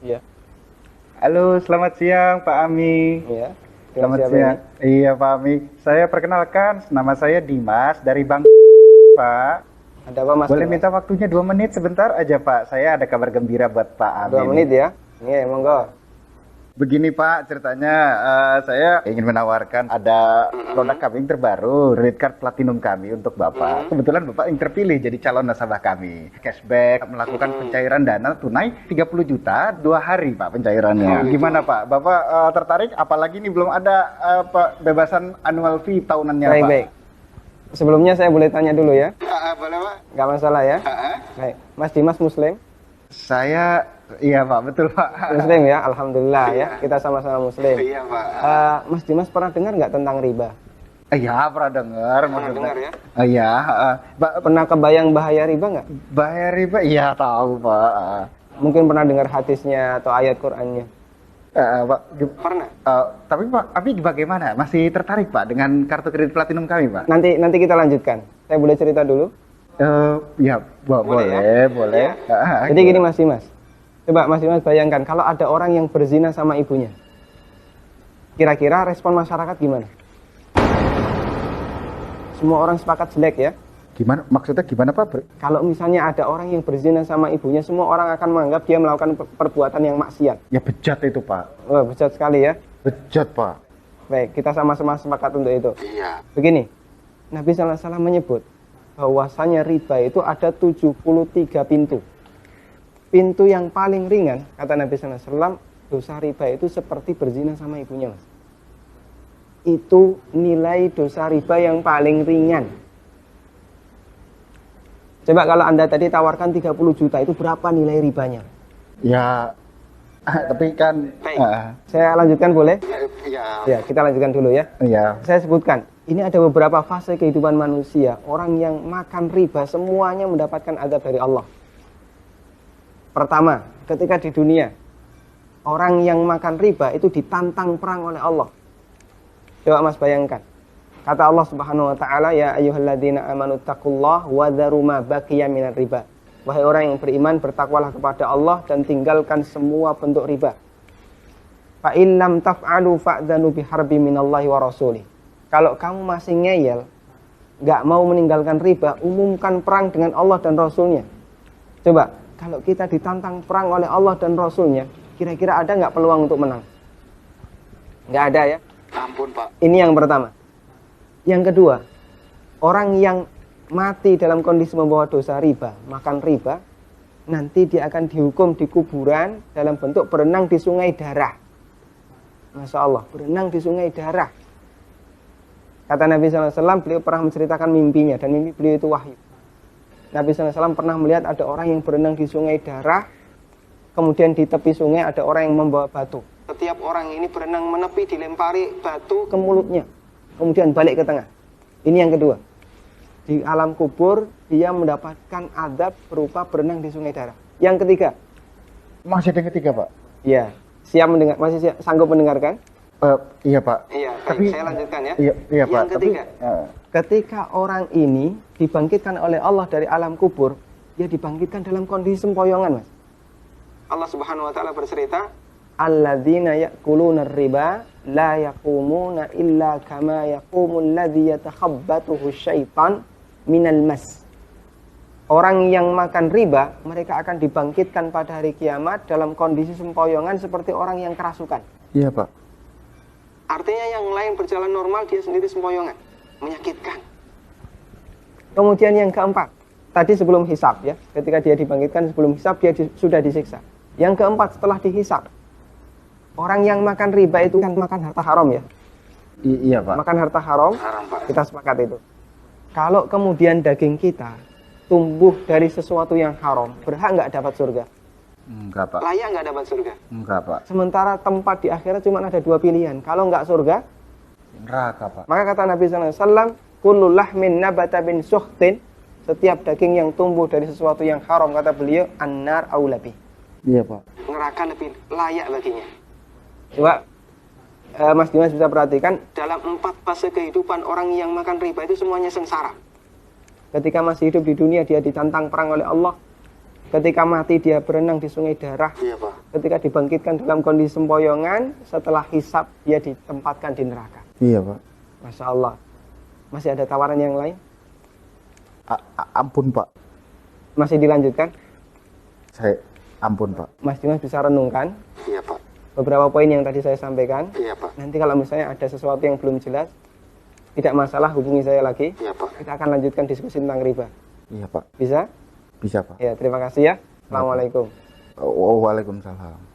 Iya. Halo, selamat siang Pak Ami. Iya. Dengan Selamat siapa ini? siang. Iya Pak Ami. Saya perkenalkan, nama saya Dimas dari Bang Pak. Ada apa Mas Boleh Dimas? minta waktunya 2 menit sebentar aja Pak. Saya ada kabar gembira buat Pak Dua Ami nih. menit ya? Iya, monggo. Begini Pak, ceritanya saya ingin menawarkan ada produk kami yang terbaru, Red Card Platinum kami untuk Bapak. Kebetulan Bapak yang terpilih jadi calon nasabah kami. Cashback, melakukan pencairan dana tunai 30 juta, 2 hari Pak pencairannya. Gimana Pak? Bapak tertarik? Apalagi ini belum ada bebasan annual fee tahunannya Baik, Pak. baik. Sebelumnya saya boleh tanya dulu ya? Boleh Pak? Nggak masalah ya? Baik. Mas Dimas Muslim? Saya, iya Pak, betul Pak. Muslim ya? Alhamdulillah ya. Kita sama-sama Muslim. Iya Pak. Mas Dimas pernah dengar nggak tentang riba? Iya, pernah dengar. dengar ya? Iya, Pernah kebayang bahaya riba nggak? bahaya riba, iya tahu Pak. Mungkin pernah dengar hadisnya atau ayat Qur'annya? Pak, Pernah. tapi Pak, Abi bagaimana? Masih tertarik Pak dengan kartu kredit platinum kami Pak? Nanti kita lanjutkan. Saya boleh cerita dulu? Ya, boleh, boleh. Jadi gini Mas Dimas. Coba Mas Dimas bayangkan kalau ada orang yang berzina sama ibunya. Kira-kira respon masyarakat gimana? Semua orang sepakat jelek ya. Gimana? Maksudnya gimana Pak? Kalau misalnya ada orang yang berzina sama ibunya, semua orang akan menganggap dia melakukan perbuatan yang maksiat. Ya bejat itu Pak. Wah, bejat sekali ya. Bejat Pak. Baik, kita sama-sama sepakat untuk itu. Iya. Begini, Nabi SAW menyebut bahwasanya riba itu ada 73 pintu. Pintu yang paling ringan, kata Nabi SAW, dosa riba itu seperti berzina sama ibunya, Mas. Itu nilai dosa riba yang paling ringan. Coba kalau Anda tadi tawarkan 30 juta, itu berapa nilai ribanya? Ya, tapi kan... Baik. Saya lanjutkan boleh? Ya. Ya, kita lanjutkan dulu ya. Iya. Saya sebutkan, ini ada beberapa fase kehidupan manusia. Orang yang makan riba semuanya mendapatkan azab dari Allah. Pertama, ketika di dunia, orang yang makan riba itu ditantang perang oleh Allah. Coba Mas bayangkan. Kata Allah Subhanahu wa taala, ya ayyuhalladzina amanu taqullaha wa dharu ma baqiya minar riba. Wahai orang yang beriman, bertakwalah kepada Allah dan tinggalkan semua bentuk riba. Fa in lam taf'alu fa'dzanu biharbi minallahi wa rasulih. Kalau kamu masih ngeyel, nggak mau meninggalkan riba, umumkan perang dengan Allah dan Rasulnya. Coba, kalau kita ditantang perang oleh Allah dan Rasulnya, kira-kira ada nggak peluang untuk menang? Nggak ada ya? Ampun Pak. Ini yang pertama. Yang kedua, orang yang mati dalam kondisi membawa dosa riba, makan riba, nanti dia akan dihukum di kuburan dalam bentuk berenang di sungai darah. Masya Allah, berenang di sungai darah. Kata Nabi SAW, beliau pernah menceritakan mimpinya, dan mimpi beliau itu wahyu. Nabi SAW pernah melihat ada orang yang berenang di sungai darah, kemudian di tepi sungai ada orang yang membawa batu. Setiap orang ini berenang menepi, dilempari batu ke mulutnya, kemudian balik ke tengah. Ini yang kedua. Di alam kubur, dia mendapatkan azab berupa berenang di sungai darah. Yang ketiga. Masih ada yang ketiga Pak? Ya, siap mendengar, masih sanggup mendengarkan? Iya Pak. Iya, tapi saya lanjutkan ya. Iya Pak. Yang ketiga, ketika orang ini dibangkitkan oleh Allah dari alam kubur, dia dibangkitkan dalam kondisi sempoyongan, Mas. Allah Subhanahu wa taala bercerita, alladzina ya'kuluna riba la yaqumuna illa kama yaqumul ladzi yatakhabbathu syaitan minal mas. Orang yang makan riba, mereka akan dibangkitkan pada hari kiamat dalam kondisi sempoyongan seperti orang yang kerasukan. Iya Pak. Artinya yang lain berjalan normal, dia sendiri sempoyongan. Menyakitkan. Kemudian yang keempat, tadi sebelum hisab ya, ketika dia dibangkitkan sebelum hisab, dia sudah disiksa. Yang keempat, setelah dihisab, orang yang makan riba itu kan makan harta haram ya. Iya Pak. Makan harta haram, Pak. kita sepakat itu. Kalau kemudian daging kita tumbuh dari sesuatu yang haram, berhak nggak dapat surga? Enggak Pak. Layak nggak dapat surga? Enggak Pak. Sementara tempat di akhirat cuma ada dua pilihan. Kalau nggak surga, Neraka Pak. maka kata Nabi SAW, kullu lahmin nabata bin suhtin, setiap daging yang tumbuh dari sesuatu yang haram, kata beliau, annar aulabi. Iya Pak. Neraka lebih layak baginya. Coba Mas Dimas bisa perhatikan, dalam 4 fase kehidupan orang yang makan riba itu semuanya sengsara. Ketika masih hidup di dunia, dia ditantang perang oleh Allah. Ketika mati dia berenang di sungai darah. Iya, Pak. Ketika dibangkitkan dalam kondisi sempoyongan, setelah hisab dia ditempatkan di neraka. Iya, Pak. Masya Allah. Masih ada tawaran yang lain? Ampun, Pak. Masih dilanjutkan? Ampun, Pak. Mas Dimas bisa renungkan Iya, Pak. beberapa poin yang tadi saya sampaikan. Iya, Pak. Nanti kalau misalnya ada sesuatu yang belum jelas, tidak masalah, hubungi saya lagi. Iya, Pak. Kita akan lanjutkan diskusi tentang riba. Iya, Pak. Bisa? Bisa, Pak. Ya, terima kasih ya. Assalamualaikum. Waalaikumsalam.